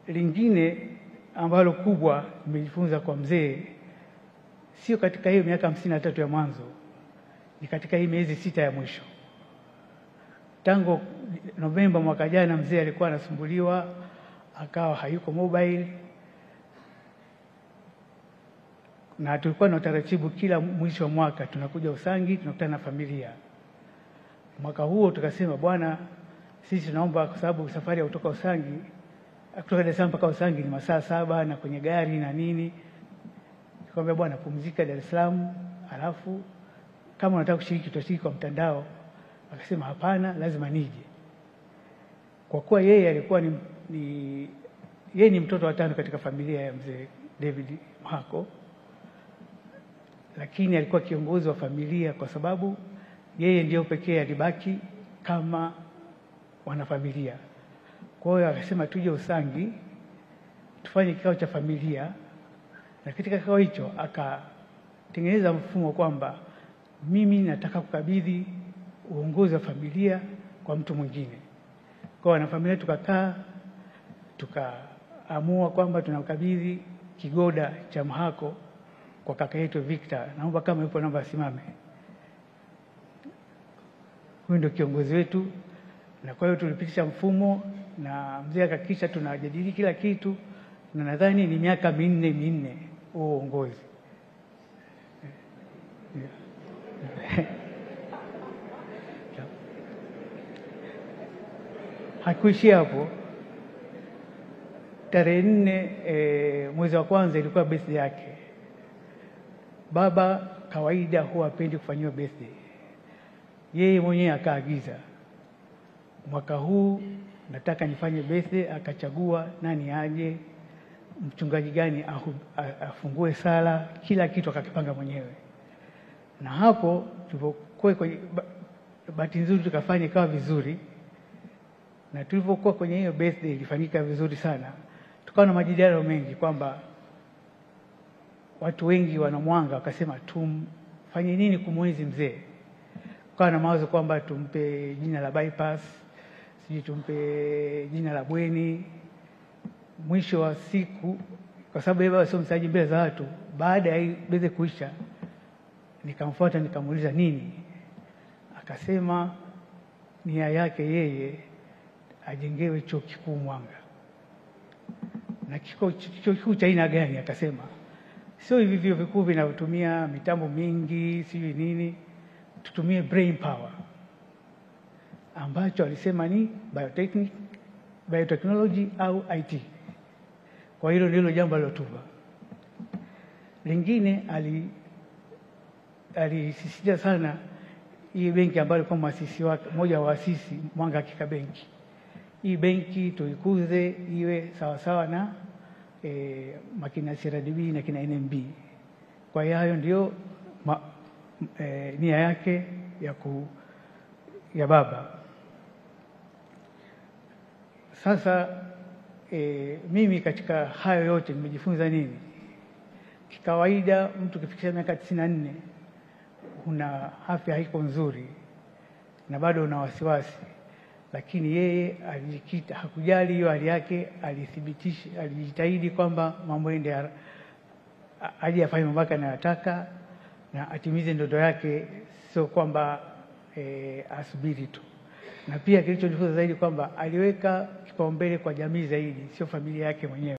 Lingine ambalo kubwa nimejifunza kwa mzee, sio katika hiyo miaka 53 ya mwanzo, ni katika hii miezi 6 ya mwisho. Tangu Novemba mwaka jana mzee alikuwa anasumbuliwa, akawa hayuko mobile, na tulikuwa na utaratibu kila mwisho wa mwaka tunakuja Usangi, tunakutana na familia. Mwaka huo tukasema, bwana, sisi tunaomba, kwa sababu safari ya kutoka Usangi, kutoka Dar es Salaam mpaka Usangi ni masaa 7 na kwenye gari na nini. Tukamwambia, bwana, pumzika Dar es Salaam, alafu kama unataka kushiriki tutashiriki kwa mtandao. Akasema hapana, lazima nije. Kwa kuwa yeye alikuwa ni mtoto wa 5 katika familia ya mzee David Mhako, lakini alikuwa kiongozi wa familia kwa sababu yeye ndio pekee alibaki kama wanafamilia. Kwa hiyo akasema tuje Usangi tufanye kikao cha familia, na katika kikao hicho akatengeneza mfumo kwamba mimi nataka kukabidhi uongozi wa familia kwa mtu mwingine. Kwa wanafamilia tukakaa, tukaamua kwamba tunakabidhi kigoda cha Mhako kwa kaka yetu Victor. Naomba kama yupo naomba asimame. Huyu ndio kiongozi wetu, na kwa hiyo tulipitisha mfumo na mzee akahakikisha tunajadili kila kitu, na nadhani ni miaka minne huo uongozi. Hakuishia hapo. Tarehe 4 mwezi wa kwanza ilikuwa birthday yake. Baba kawaida huwa hapendi kufanyiwa birthday. Yeye mwenyewe akaagiza, mwaka huu nataka nifanye birthday. Akachagua nani aje, mchungaji gani afungue sala, kila kitu akakipanga mwenyewe. Na hapo tulipokuwa kwenye bahati nzuri tukafanya ikawa vizuri, na tulipokuwa kwenye hiyo birthday ilifanyika vizuri sana. Tukawa na majadiliano mengi kwamba watu wengi wanamwanga, wakasema tumfanye nini kumwenzi mzee. Tukawa na mawazo kwamba tumpe jina la bypass, sisi tumpe jina la bweni. Mwisho wa siku, kwa sababu yeye sio msaji mbele za watu, baada ya birthday kuisha nikamfuata nikamuuliza nini. Akasema nia yake yeye ajengewe chuo kikuu Mwanga. Na chuo kikuu cha aina gani? Akasema sio hivi vyuo vikuu vinavyotumia mitambo mingi sijui nini, tutumie brain power, ambacho alisema ni biotechnology au IT. Kwa hilo ndilo jambo alilotupa. Lingine alisisitiza sana hii benki ambayo kwa muasisi wake, mmoja wa waasisi Mwanga Hakika Benki. Hii benki tuikuze iwe sawa sawa na makina CRDB na kina NMB. Kwa hiyo hayo ndio nia yake ya baba. Sasa mimi katika hayo yote nimejifunza nini? Kikawaida mtu kifikisha miaka 94 una afya haiko nzuri na bado una wasiwasi, lakini yeye alijikita, hakujali hiyo hali yake, alithibitisha, alijitahidi kwamba mambo ende aje afanye mambo yake anayotaka na atimize ndoto yake, sio kwamba asubiri tu. Na pia kilichojifunza zaidi kwamba aliweka kipaumbele kwa jamii zaidi, sio familia yake mwenyewe.